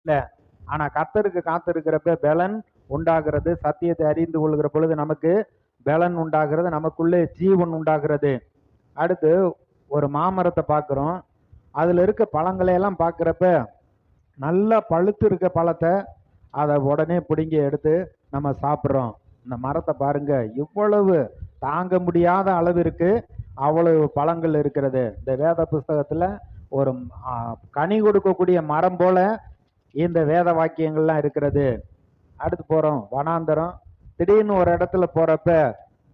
இல்லை. ஆனா கர்த்தருக்கு காத்திருக்கிறப்ப பலன் உண்டாகிறது. சத்தியத்தை அறிந்து கொள்கிற பொழுது நமக்கு பலன் உண்டாகிறது, நமக்குள்ளே ஜீவன் உண்டாகிறது. அடுத்து ஒரு மாமரத்தை பார்க்குறோம். அதில் இருக்க பழங்களை எல்லாம் பார்க்குறப்ப நல்லா பழுத்து இருக்க பழத்தை அதை உடனே பிடுங்கி எடுத்து நம்ம சாப்பிட்றோம். இந்த மரத்தை பாருங்க, இவ்வளவு தாங்க முடியாத அளவிற்கு அவ்வளவு பழங்கள் இருக்கிறது. இந்த வேத புஸ்தகத்தில் ஒரு கனி கொடுக்கக்கூடிய மரம் போல இந்த வேத வாக்கியங்கள்லாம் இருக்கிறது. அடுத்து போகிறோம் வனாந்தரம். திடீர்னு ஒரு இடத்துல போகிறப்ப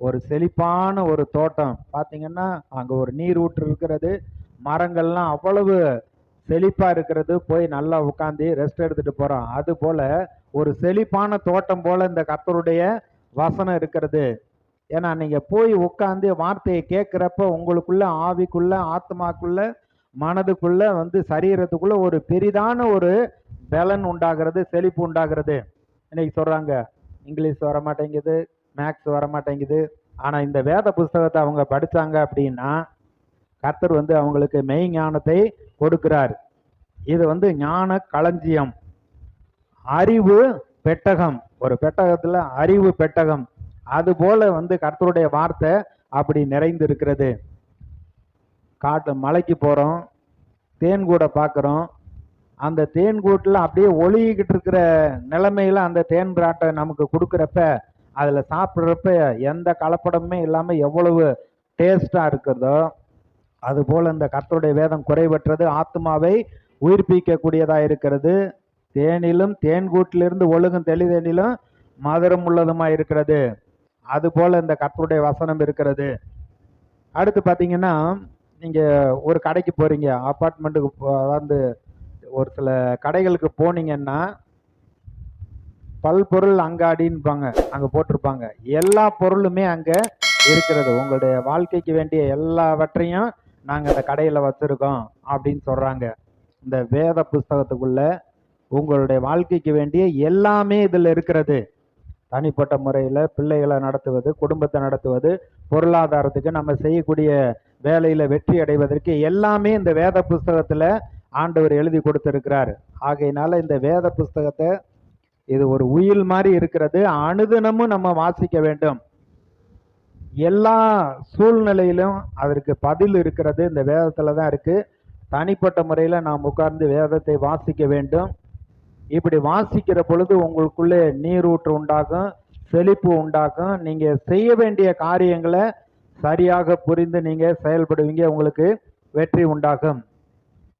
ஒரு செழிப்பான ஒரு தோட்டம் பார்த்தீங்கன்னா, அங்கே ஒரு நீர் ஊற்று இருக்கிறது, மரங்கள்லாம் அவ்வளவு செழிப்பாக இருக்கிறது. போய் நல்லா உட்காந்து ரெஸ்ட் எடுத்துட்டு போகிறோம். அது போல ஒரு செழிப்பான தோட்டம் போல இந்த கர்த்தருடைய வசனம் இருக்கிறது. ஏன்னா நீங்கள் போய் உட்காந்து வார்த்தையை கேட்குறப்ப உங்களுக்குள்ள ஆவிக்குள்ள ஆத்மாக்குள்ள மனதுக்குள்ள சரீரத்துக்குள்ள ஒரு பெரிதான ஒரு பலன் உண்டாகிறது, செழிப்பு உண்டாகிறது. இன்னைக்கு சொல்கிறாங்க இங்கிலீஷ் வர மாட்டேங்குது, மேக்ஸ் வர மாட்டேங்குது. ஆனால் இந்த வேத புஸ்தகத்தை அவங்க படித்தாங்க அப்படின்னா கர்த்தர் அவங்களுக்கு மெய் ஞானத்தை கொடுக்கிறார். இது ஞான களஞ்சியம், அறிவு பெட்டகம். ஒரு பெட்டகத்தில் அறிவு பெட்டகம். அது போல கர்த்தருடைய வார்த்தை அப்படி நிறைந்து இருக்கிறது. காட்டு மலைக்கு போகிறோம், தேன்கூடை பார்க்குறோம். அந்த தேன்கூட்டில் அப்படியே ஒழுகிக்கிட்டு இருக்கிற நிலைமையில் அந்த தேன் பிராட்டை நமக்கு கொடுக்குறப்ப அதில் சாப்பிட்றப்ப எந்த கலப்படமுமே இல்லாமல் எவ்வளவு டேஸ்டாக இருக்கிறதோ அதுபோல் இந்த கர்த்தருடைய வேதம் குறைவற்றது, ஆத்மாவை உயிர்ப்பிக்கக்கூடியதாக இருக்கிறது. தேனிலும் தேன்கூட்டிலிருந்து ஒழுகும் தெளிதேனிலும் மதுரம் உள்ளதுமாக இருக்கிறது. அதுபோல் இந்த கர்த்தருடைய வசனம் இருக்கிறது. அடுத்து பார்த்தீங்கன்னா, நீங்கள் ஒரு கடைக்கு போகிறீங்க, அப்பார்ட்மெண்ட்டுக்கு ஒரு சில கடைகளுக்கு போனீங்கன்னா பல்பொருள் அங்காடின்பாங்க, அங்கே போட்டிருப்பாங்க. எல்லா பொருளுமே அங்கே இருக்கிறது. உங்களுடைய வாழ்க்கைக்கு வேண்டிய எல்லாவற்றையும் நாங்கள் அந்த கடையில் வச்சுருக்கோம் அப்படின்னு சொல்கிறாங்க. இந்த வேத புஸ்தகத்துக்குள்ள உங்களுடைய வாழ்க்கைக்கு வேண்டிய எல்லாமே இதில் இருக்கிறது. தனிப்பட்ட முறையில் பிள்ளைகளை நடத்துவது, குடும்பத்தை நடத்துவது, பொருளாதாரத்துக்கு நம்ம செய்யக்கூடிய வேலையில் வெற்றி அடைவதற்கு எல்லாமே இந்த வேத புஸ்தகத்தில் ஆண்டவர் எழுதி கொடுத்திருக்கிறார். ஆகையினால இந்த வேத புஸ்தகத்தை இது ஒரு உயில் மாதிரி இருக்கிறது. அனுதினமும் நம்ம வாசிக்க வேண்டும். எல்லா சூழ்நிலையிலும் அதற்கு பதில் இருக்கிறது, இந்த வேதத்தில் தான் இருக்கு. தனிப்பட்ட முறையில் நாம் உட்கார்ந்து வேதத்தை வாசிக்க வேண்டும். இப்படி வாசிக்கிற பொழுது உங்களுக்குள்ளே நீரூற்று உண்டாகும், செழிப்பு உண்டாகும். நீங்கள் செய்ய வேண்டிய காரியங்களை சரியாக புரிந்து நீங்கள் செயல்படுவீங்க, உங்களுக்கு வெற்றி உண்டாகும்.